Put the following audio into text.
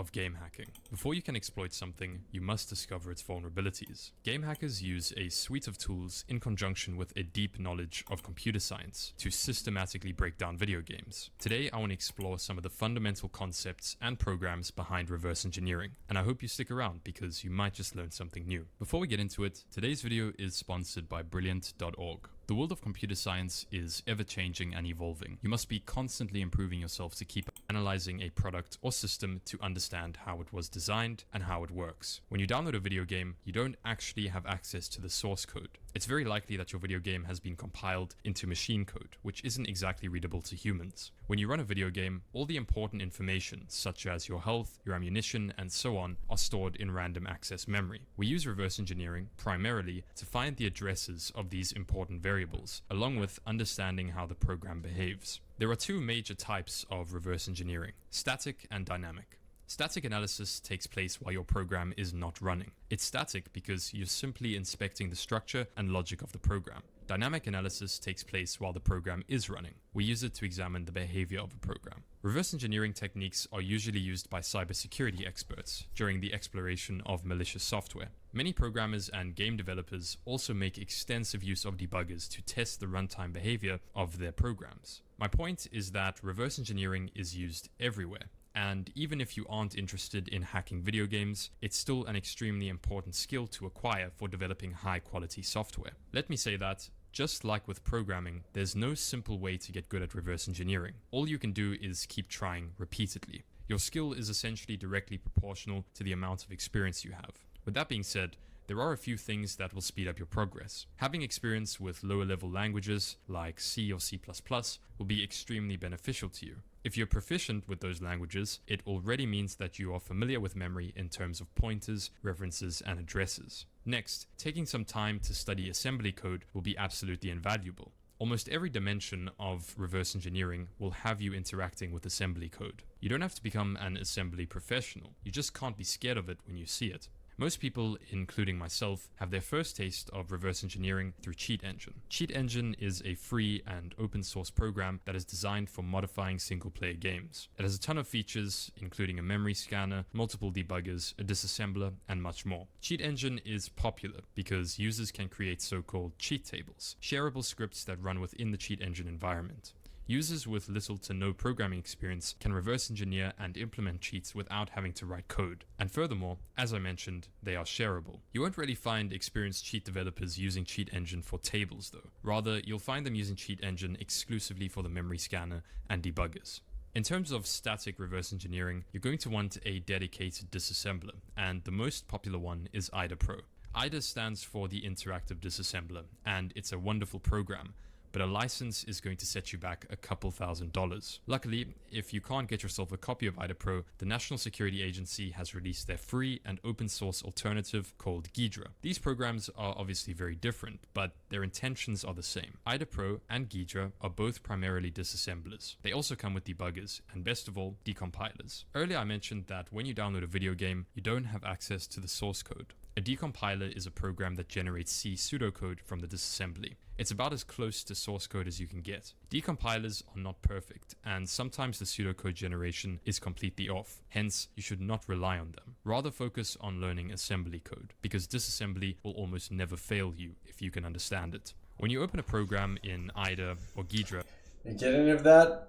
of game hacking. Before you can exploit something, you must discover its vulnerabilities. Game hackers use a suite of tools in conjunction with a deep knowledge of computer science to systematically break down video games. Today, I want to explore some of the fundamental concepts and programs behind reverse engineering, and I hope you stick around because you might just learn something new. Before we get into it, today's video is sponsored by Brilliant.org. The world of computer science is ever-changing and evolving. You must be constantly improving yourself to keep analyzing a product or system to understand how it was designed and how it works. When you download a video game, you don't actually have access to the source code. It's very likely that your video game has been compiled into machine code, which isn't exactly readable to humans. When you run a video game, all the important information, such as your health, your ammunition, and so on, are stored in random access memory. We use reverse engineering primarily to find the addresses of these important variables, along with understanding how the program behaves. There are two major types of reverse engineering: static and dynamic. Static analysis takes place while your program is not running. It's static because you're simply inspecting the structure and logic of the program. Dynamic analysis takes place while the program is running. We use it to examine the behavior of a program. Reverse engineering techniques are usually used by cybersecurity experts during the exploration of malicious software. Many programmers and game developers also make extensive use of debuggers to test the runtime behavior of their programs. My point is that reverse engineering is used everywhere. And even if you aren't interested in hacking video games, it's still an extremely important skill to acquire for developing high-quality software. Let me say that, just like with programming, there's no simple way to get good at reverse engineering. All you can do is keep trying repeatedly. Your skill is essentially directly proportional to the amount of experience you have. With that being said, there are a few things that will speed up your progress. Having experience with lower-level languages like C or C++ will be extremely beneficial to you. If you're proficient with those languages, it already means that you are familiar with memory in terms of pointers, references, and addresses. Next, taking some time to study assembly code will be absolutely invaluable. Almost every dimension of reverse engineering will have you interacting with assembly code. You don't have to become an assembly professional. You just can't be scared of it when you see it. Most people, including myself, have their first taste of reverse engineering through Cheat Engine. Cheat Engine is a free and open source program that is designed for modifying single-player games. It has a ton of features, including a memory scanner, multiple debuggers, a disassembler, and much more. Cheat Engine is popular because users can create so-called cheat tables, shareable scripts that run within the Cheat Engine environment. Users with little to no programming experience can reverse engineer and implement cheats without having to write code. And furthermore, as I mentioned, they are shareable. You won't really find experienced cheat developers using Cheat Engine for tables though. Rather, you'll find them using Cheat Engine exclusively for the memory scanner and debuggers. In terms of static reverse engineering, you're going to want a dedicated disassembler, and the most popular one is IDA Pro. IDA stands for the Interactive Disassembler, and it's a wonderful program, but a license is going to set you back a couple $1,000s. Luckily, if you can't get yourself a copy of IDA Pro, the National Security Agency has released their free and open source alternative called Ghidra. These programs are obviously very different, but their intentions are the same. IDA Pro and Ghidra are both primarily disassemblers. They also come with debuggers, and best of all, decompilers. Earlier I mentioned that when you download a video game, you don't have access to the source code. A decompiler is a program that generates C pseudocode from the disassembly. It's about as close to source code as you can get. Decompilers are not perfect, and sometimes the pseudocode generation is completely off. Hence, you should not rely on them. Rather focus on learning assembly code, because disassembly will almost never fail you if you can understand it. When you open a program in IDA or Ghidra... You get any of that?